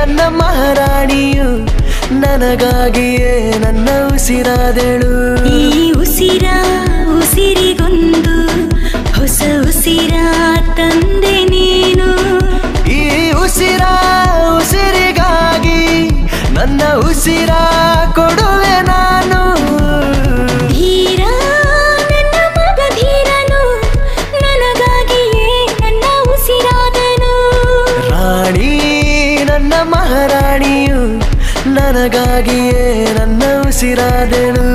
ನನ್ನ ಮಹಾರಾಣಿಯು ನನಗಾಗಿಯೇ ನನ್ನ ಉಸಿರಾದೆಳು ಈ ಉಸಿರಿಗೊಂದು ಹೊಸ ಉಸಿರ ತಂದೆ ನೀನು ಈ ಉಸಿರಿಗಾಗಿ ನನ್ನ ಉಸಿರ ಕೊಡುವೆ ನಾನು ಧೀರ ನನ್ನ ಮಗ ಧೀರನು ನನಗಾಗಿಯೇ ನನ್ನ ಉಸಿರಾದನು ರಾಣಿ ನನ್ನ ಮಹಾರಾಣಿಯು ನನಗಾಗಿಯೇ ನನ್ನ ಉಸಿರಾದೆಳು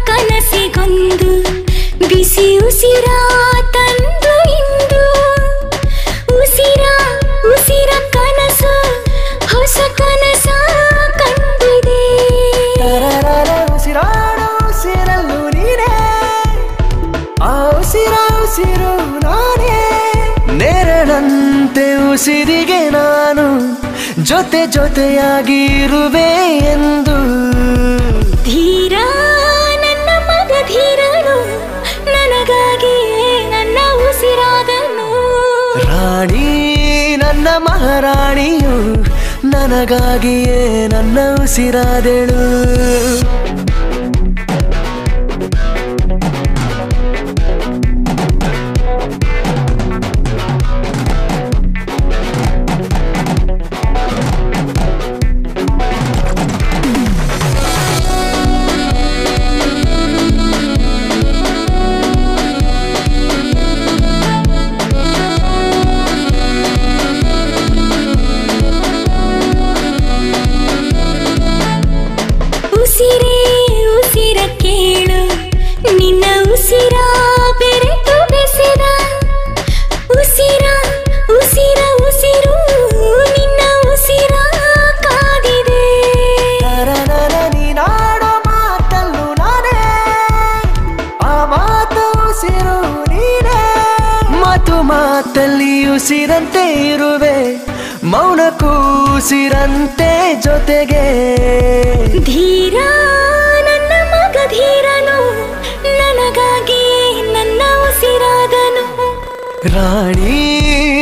ಕನಸಿಗೊಂದು ಬಿಸಿ ಉಸಿರ ತಂದು ಇಂದು ಉಸಿರ ಕನಸು ಹೊಸ ಕನಸ ಕಂಡಿದೆ ಉಸಿರಲ್ಲೂ ನೀನೇ ಆ ಉಸಿರು ನಾನೇ ನೆರಳಂತೆ ಉಸಿರಿಗೆ ನಾನು ಜೊತೆಯಾಗಿ ಇರುವೆ ಎಂದು ಧೀರ ನನ್ನ ಮಗ ಧೀರನು ನನಗಾಗಿಯೇ ನನ್ನ ಉಸಿರಾದನು ರಾಣಿ ನನ್ನ ಮಹಾರಾಣಿಯು ನನಗಾಗಿಯೇ ನನ್ನ ಉಸಿರಾದೆಳು ಉಸಿರ ಕೇಳು ನಿನ್ನ ಉಸಿರ ಬೆರೆತು ಬೆಸೆದ ಉಸಿರು ನಿನ್ನ ಉಸಿರ ಕಾದಿದೆ ನೀನಾಡೋ ಮಾತಲ್ಲೂ ನಾನೇ ಆ ಮಾತು ಉಸಿರು ನೀನೇ ಮಾತಲ್ಲಿ ಉಸಿರಂತೆ ಇರುವೆ ಮೌನಕ್ಕೂ ಉಸಿರಂತೆ ಜೊತೆಗೆ ಧೀರ ನನ್ನ ಮಗ ಧೀರನು ನನಗಾಗಿಯೇ ನನ್ನ ಉಸಿರಾದನು ರಾಣಿ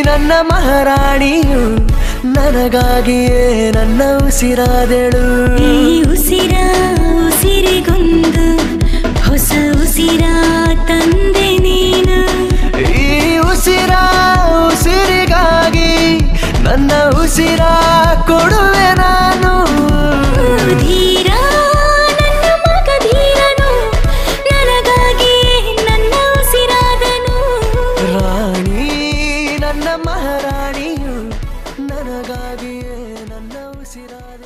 ನನ್ನ ಮಹಾರಾಣಿಯು ನನಗಾಗಿಯೇ ನನ್ನ ಉಸಿರಾದೆಳು ಈ ಉಸಿರಿಗೊಂದು ಹೊಸ ಉಸಿರ ತಂದೆ ನೀನು ಈ ಉಸಿರಿಗಾಗಿ ನನ್ನ ಉಸಿರ ಕೊಡುವೆ ನಾನು ಧೀರ ನನ್ನ ಮಗ ಧೀರನು ನನಗಾಗಿಯೇ ನನ್ನ ಉಸಿರಾದನು ರಾಣಿ ನನ್ನ ಮಹಾರಾಣಿಯು ನನಗಾಗಿಯೇ ನನ್ನ ಉಸಿರಾದ